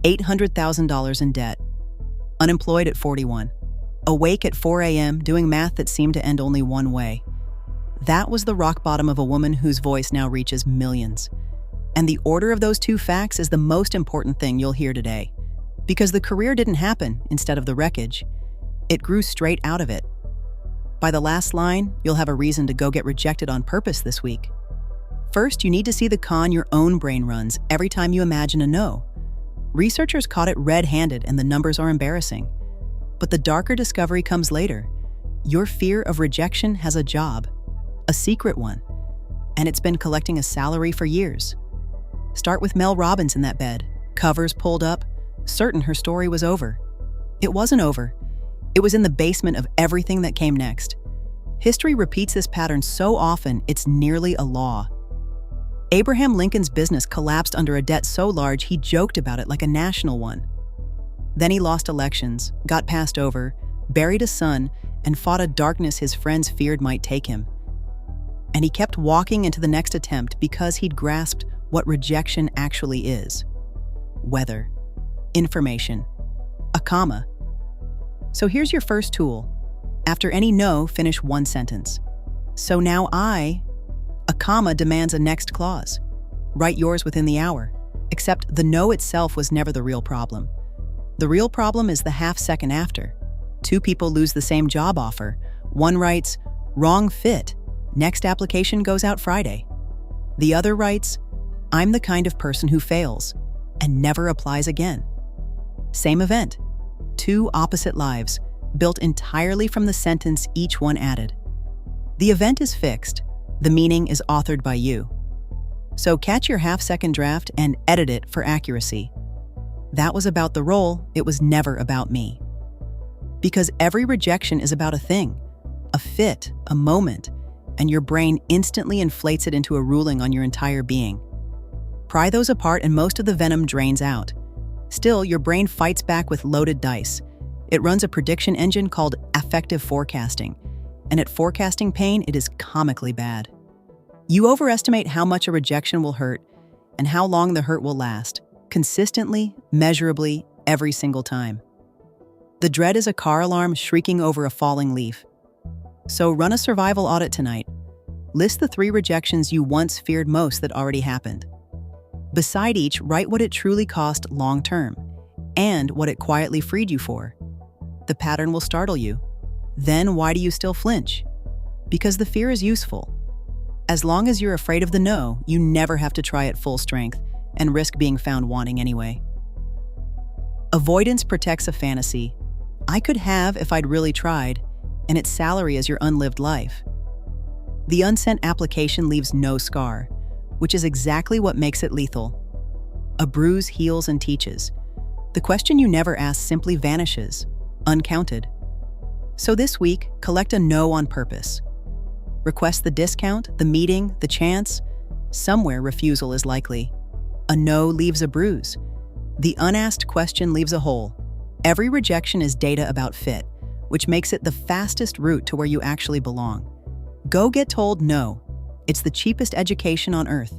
$800,000 in debt. Unemployed at 41. Awake at 4 a.m. doing math that seemed to end only one way. That was the rock bottom of a woman whose voice now reaches millions. And the order of those two facts is the most important thing you'll hear today. Because the career didn't happen instead of the wreckage. It grew straight out of it. By the last line, you'll have a reason to go get rejected on purpose this week. First, you need to see the con your own brain runs every time you imagine a no. Researchers caught it red-handed and the numbers are embarrassing. But the darker discovery comes later. Your fear of rejection has a job, a secret one, and it's been collecting a salary for years. Start with Mel Robbins in that bed, covers pulled up, certain her story was over. It wasn't over. It was in the basement of everything that came next. History repeats this pattern so often, it's nearly a law. Abraham Lincoln's business collapsed under a debt so large he joked about it like a national one. Then he lost elections, got passed over, buried a son, and fought a darkness his friends feared might take him. And he kept walking into the next attempt because he'd grasped what rejection actually is. Weather, information, a comma. So here's your first tool. After any no, finish one sentence. So now a comma demands a next clause. Write yours within the hour. Except the no itself was never the real problem. The real problem is the half second after. Two people lose the same job offer. One writes, wrong fit. Next application goes out Friday. The other writes, I'm the kind of person who fails and never applies again. Same event. Two opposite lives, built entirely from the sentence each one added. The event is fixed. The meaning is authored by you. So catch your half-second draft and edit it for accuracy. That was about the role, it was never about me. Because every rejection is about a thing, a fit, a moment, and your brain instantly inflates it into a ruling on your entire being. Pry those apart and most of the venom drains out. Still, your brain fights back with loaded dice. It runs a prediction engine called affective forecasting, and at forecasting pain, it is comically bad. You overestimate how much a rejection will hurt and how long the hurt will last, consistently, measurably, every single time. The dread is a car alarm shrieking over a falling leaf. So run a survival audit tonight. List the 3 rejections you once feared most that already happened. Beside each, write what it truly cost long-term and what it quietly freed you for. The pattern will startle you. Then why do you still flinch? Because the fear is useful. As long as you're afraid of the no, you never have to try at full strength and risk being found wanting anyway. Avoidance protects a fantasy. I could have if I'd really tried, and its salary is your unlived life. The unsent application leaves no scar, which is exactly what makes it lethal. A bruise heals and teaches. The question you never ask simply vanishes, uncounted. So this week, collect a no on purpose. Request the discount, the meeting, the chance. Somewhere refusal is likely. A no leaves a bruise. The unasked question leaves a hole. Every rejection is data about fit, which makes it the fastest route to where you actually belong. Go get told no. It's the cheapest education on earth.